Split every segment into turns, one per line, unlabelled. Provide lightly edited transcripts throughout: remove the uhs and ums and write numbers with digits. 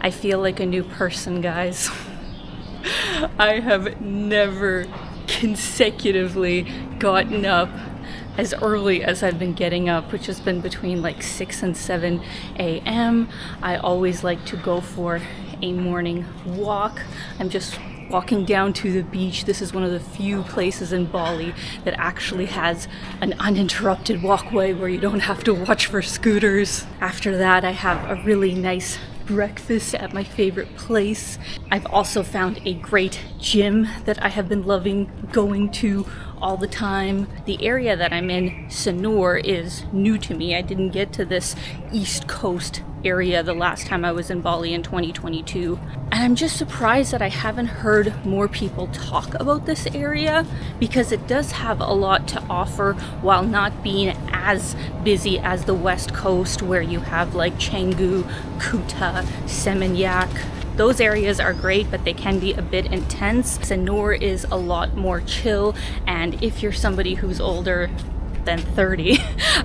I feel like a new person, guys. I have never consecutively gotten up as early as I've been getting up, which has been between like 6 and 7 a.m. I always like to go for a morning walk. I'm just walking down to the beach. This is one of the few places in Bali that actually has an uninterrupted walkway where you don't have to watch for scooters. After that, I have a really nice breakfast at my favorite place. I've also found a great gym that I have been loving going to all the time. The area that I'm in, Sanur, is new to me. I didn't get to this East Coast area the last time I was in Bali in 2022. And I'm just surprised that I haven't heard more people talk about this area, because it does have a lot to offer while not being as busy as the West Coast, where you have like Canggu, Kuta, Seminyak. Those areas are great, but they can be a bit intense. Sanur is a lot more chill, and if you're somebody who's older than 30,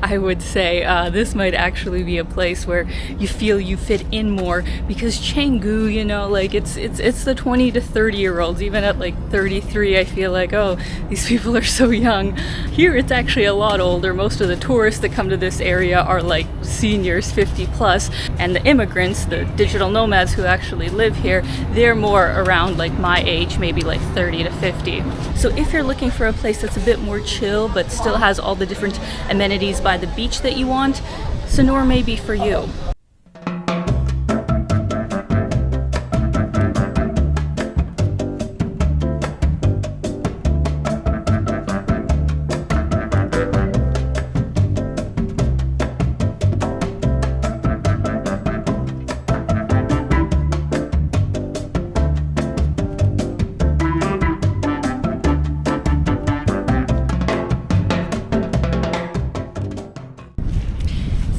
I would say this might actually be a place where you feel you fit in more, because Canggu, you know, like it's the 20 to 30 year olds. Even at like 33, I feel like, oh, these people are so young. Here it's actually a lot older. Most of the tourists that come to this area are like seniors, 50 plus, and the immigrants, the digital nomads who actually live here, they're more around like my age, maybe like 30 to 50. So if you're looking for a place that's a bit more chill but still has all the different amenities by the beach that you want, Sanur may be for you.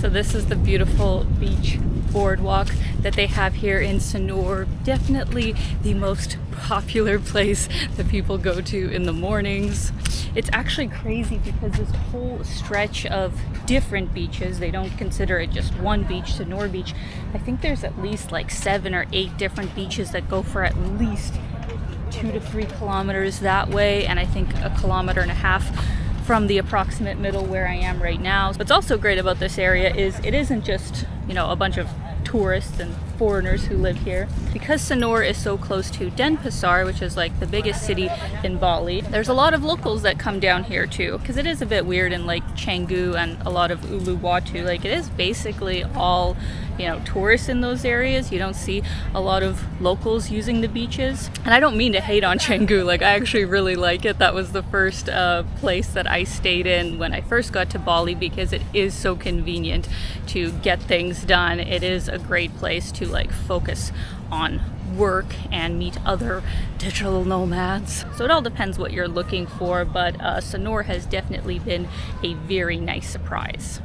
So this is the beautiful beach boardwalk that they have here in Sanur. Definitely the most popular place that people go to in the mornings. It's actually crazy because this whole stretch of different beaches, they don't consider it just one beach, Sanur Beach. I think there's at least like 7 or 8 different beaches that go for at least 2 to 3 kilometers that way, and I think 1.5 kilometers from the approximate middle where I am right now. What's also great about this area is it isn't just, you know, a bunch of tourists and foreigners who live here. Because Sanur is so close to Denpasar, which is like the biggest city in Bali, there's a lot of locals that come down here too, because it is a bit weird in like Canggu and a lot of Uluwatu. Like, it is basically all, you know, tourists in those areas. You don't see a lot of locals using the beaches. And I don't mean to hate on Canggu, like I actually really like it. That was the first place that I stayed in when I first got to Bali, because it is so convenient to get things done. It is a great place to like focus on work and meet other digital nomads. So it all depends what you're looking for, but Sanur has definitely been a very nice surprise.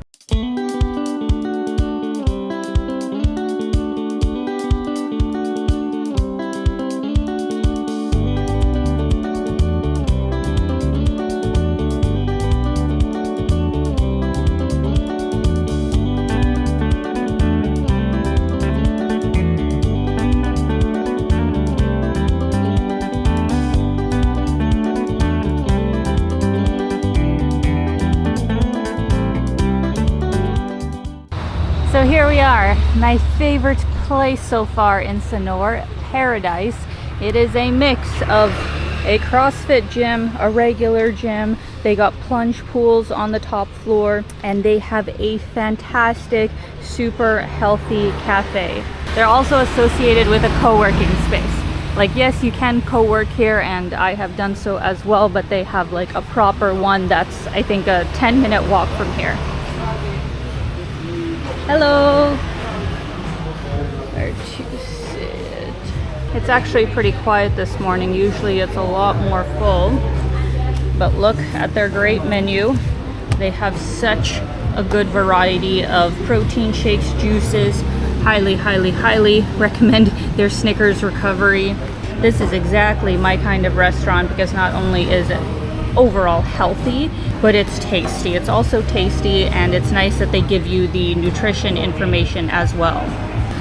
So here we are, my favorite place so far in Sanur, Paradise. It is a mix of a CrossFit gym, a regular gym. They got plunge pools on the top floor, and they have a fantastic, super healthy cafe. They're also associated with a co-working space. Like, yes, you can co-work here, and I have done so as well, but they have like a proper one that's, I think, a 10-minute walk from here. Hello! Where to sit? It's actually pretty quiet this morning. Usually it's a lot more full. But look at their great menu. They have such a good variety of protein shakes, juices. Highly, highly, highly recommend their Snickers recovery. This is exactly my kind of restaurant, because not only is it overall healthy, but it's tasty. It's also tasty, and it's nice that they give you the nutrition information as well.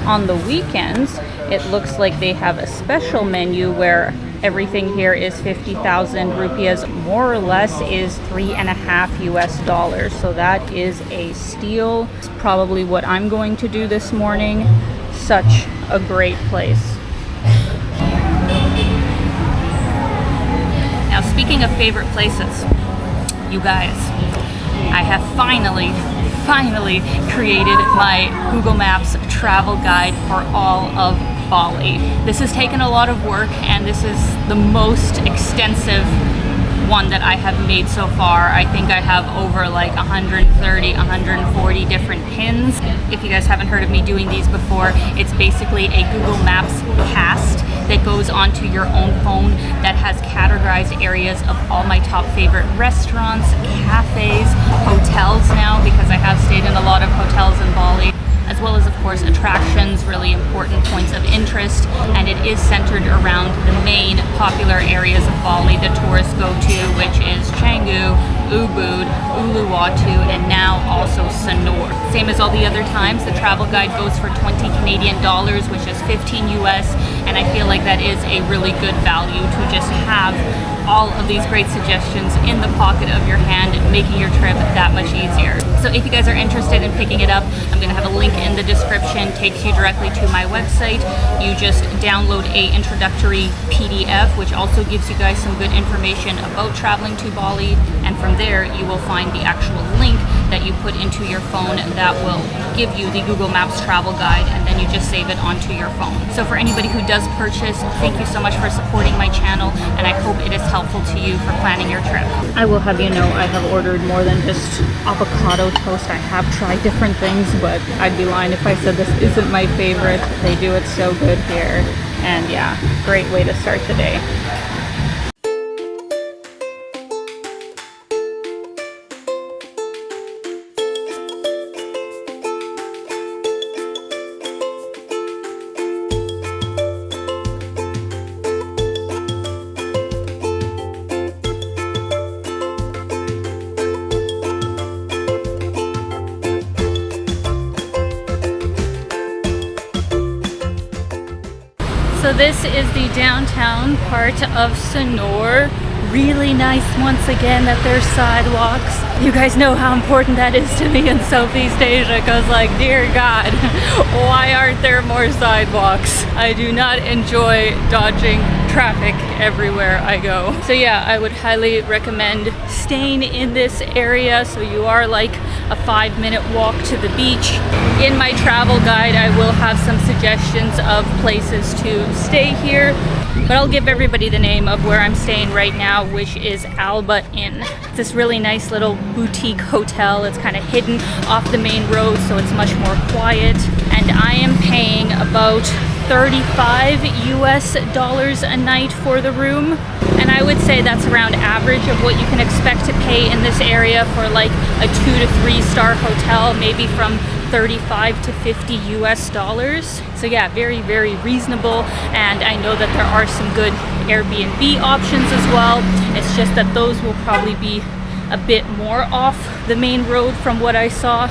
On the weekends, It looks like they have a special menu where everything here is 50,000 rupiahs, more or less is $3.50 US. So that is a steal. It's probably what I'm going to do this morning. Such a great place. Now, speaking of favorite places, you guys, I have finally created my Google Maps travel guide for all of Bali. This has taken a lot of work, and this is the most extensive one that I have made so far. I think I have over like 130, 140 different pins. If you guys haven't heard of me doing these before, it's basically a Google Maps cast that goes onto your own phone that has categorized areas of all my top favorite restaurants, cafes, hotels now, because I have stayed in a lot of hotels in Bali, as well as, of course, attractions, really important points of interest, and it is centered around the main popular areas of Bali that tourists go to, which is Canggu, Ubud, Uluwatu, and now also Sanur. Same as all the other times, the travel guide goes for 20 Canadian dollars, which is 15 US, and I feel like that is a really good value to just have all of these great suggestions in the pocket of your hand, making your trip that much easier. So if you guys are interested in picking it up, I'm going to have a link in the description, takes you directly to my website. You just download a introductory PDF, which also gives you guys some good information about traveling to Bali, and from there you will find the actual link that you put into your phone that will give you the Google Maps travel guide, and then you just save it onto your phone. So for anybody who does purchase, thank you so much for supporting my channel, and I hope it is helpful to you for planning your trip. I will have you know I have ordered more than just avocado toast. I have tried different things, but I'd be lying if I said this isn't my favorite. They do it so good here, and yeah, great way to start the day. So this is the downtown part of Sanur. Really nice once again that there's sidewalks. You guys know how important that is to me in Southeast Asia, because like, dear God, why aren't there more sidewalks? I do not enjoy dodging traffic everywhere I go. So yeah, I would highly recommend staying in this area, so you are like a 5-minute walk to the beach. In my travel guide, I will have some suggestions of places to stay here, but I'll give everybody the name of where I'm staying right now, which is Alba Inn. It's this really nice little boutique hotel. It's kind of hidden off the main road, so it's much more quiet, and I am paying about 35 US dollars a night for the room, and I would say that's around average of what you can expect to pay in this area for like a 2 to 3 star hotel, maybe from 35 to 50 US dollars. So yeah, very, very reasonable, and I know that there are some good Airbnb options as well. It's just that those will probably be a bit more off the main road from what I saw.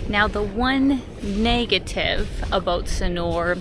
Now, the one negative about Sanur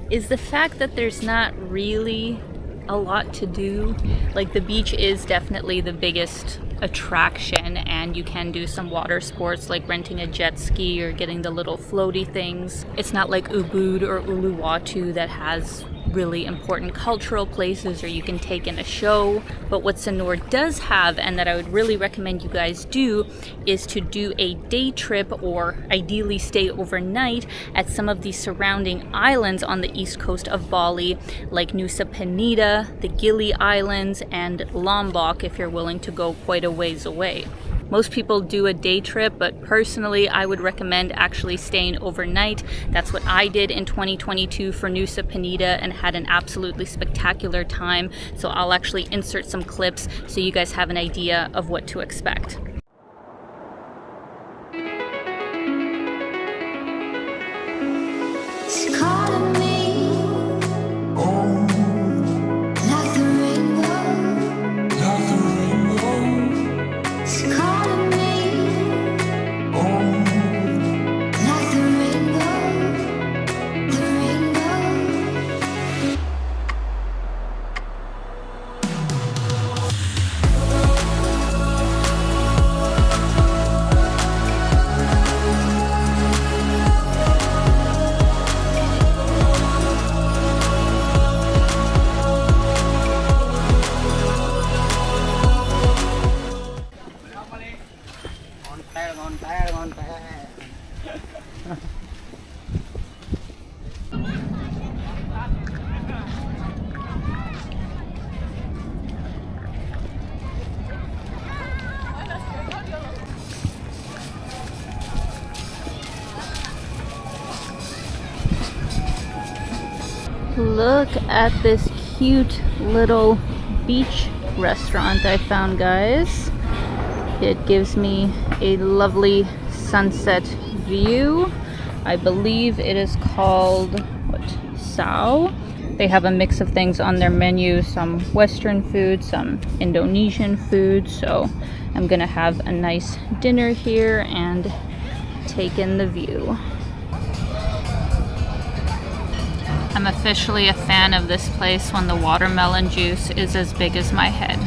is the fact that there's not really a lot to do. Like, the beach is definitely the biggest attraction, and you can do some water sports like renting a jet ski or getting the little floaty things. It's not like Ubud or Uluwatu that has really important cultural places or you can take in a show. But what Sanur does have, and that I would really recommend you guys do, is to do a day trip, or ideally stay overnight at some of the surrounding islands on the east coast of Bali, like Nusa Penida, the Gili Islands, and Lombok, if you're willing to go quite a ways away. Most people do a day trip, but personally I would recommend actually staying overnight. That's what I did in 2022 for Nusa Penida and had an absolutely spectacular time. So I'll actually insert some clips so you guys have an idea of what to expect. Look at this cute little beach restaurant I found, guys. It gives me a lovely sunset view. I believe it is called, what, Sao? They have a mix of things on their menu, some Western food, some Indonesian food. So I'm gonna have a nice dinner here and take in the view. I'm officially a fan of this place when the watermelon juice is as big as my head.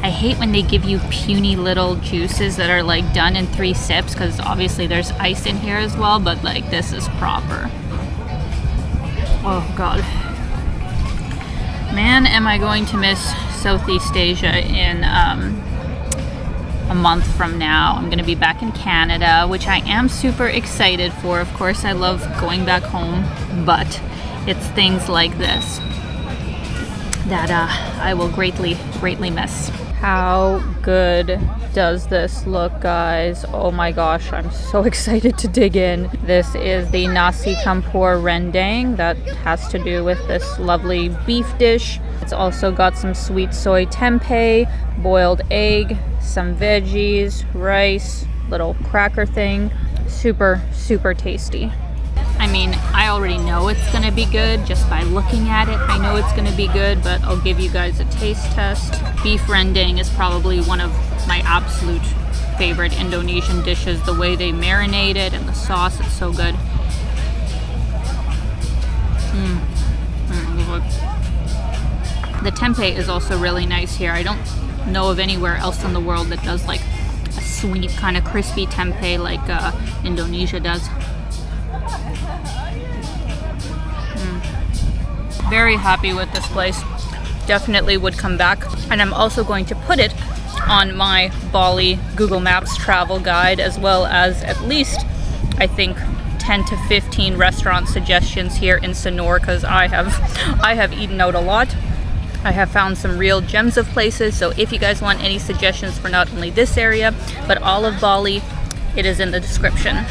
I hate when they give you puny little juices that are like done in 3 sips, because obviously there's ice in here as well, but like this is proper. Oh God. Man, am I going to miss Southeast Asia in a month from now. I'm gonna be back in Canada, which I am super excited for. Of course, I love going back home, but it's things like this that I will greatly miss. How good does this look, guys? Oh my gosh, I'm so excited to dig in. This is the nasi campur rendang that has to do with this lovely beef dish. It's also got some sweet soy tempeh, boiled egg, some veggies, rice, little cracker thing. Super tasty. I mean, I already know it's gonna be good just by looking at it. I know it's gonna be good, but I'll give you guys a taste test. Beef rendang is probably one of my absolute favorite Indonesian dishes. The way they marinate it and the sauce, it's so good. The tempeh is also really nice here. I don't know of anywhere else in the world that does like a sweet kind of crispy tempeh like Indonesia does. Very happy with this place. Definitely would come back. And I'm also going to put it on my Bali Google Maps travel guide, as well as at least, I think, 10 to 15 restaurant suggestions here in Sanur, because I have eaten out a lot. I have found some real gems of places. So if you guys want any suggestions for not only this area, but all of Bali, it is in the description.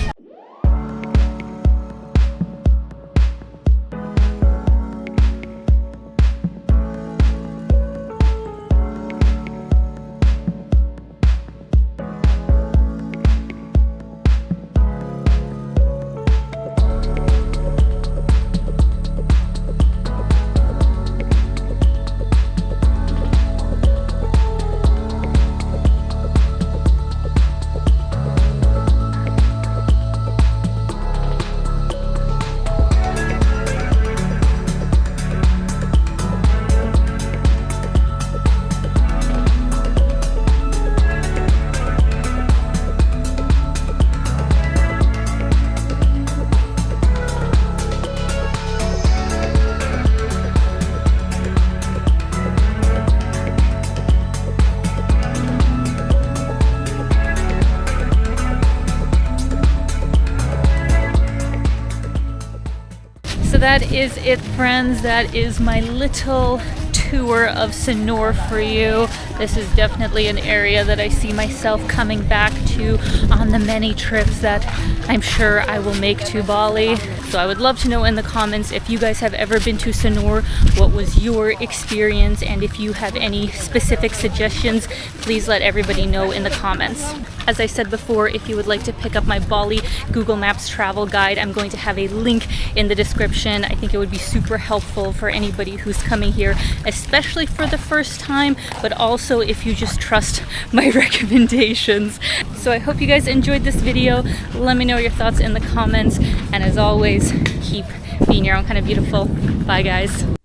That is it, friends. That is my little
tour of Sanur for you. This is definitely an area that I see myself coming back to on the many trips that I'm sure I will make to Bali. So I would love to know in the comments if you guys have ever been to Sanur, what was your experience, and if you have any specific suggestions, please let everybody know in the comments. As I said before, if you would like to pick up my Bali Google Maps travel guide, I'm going to have a link in the description. I think it would be super helpful for anybody who's coming here, especially for the first time, but also if you just trust my recommendations. So I hope you guys enjoyed this video. Let me know your thoughts in the comments, and as always, keep being your own kind of beautiful. Bye guys.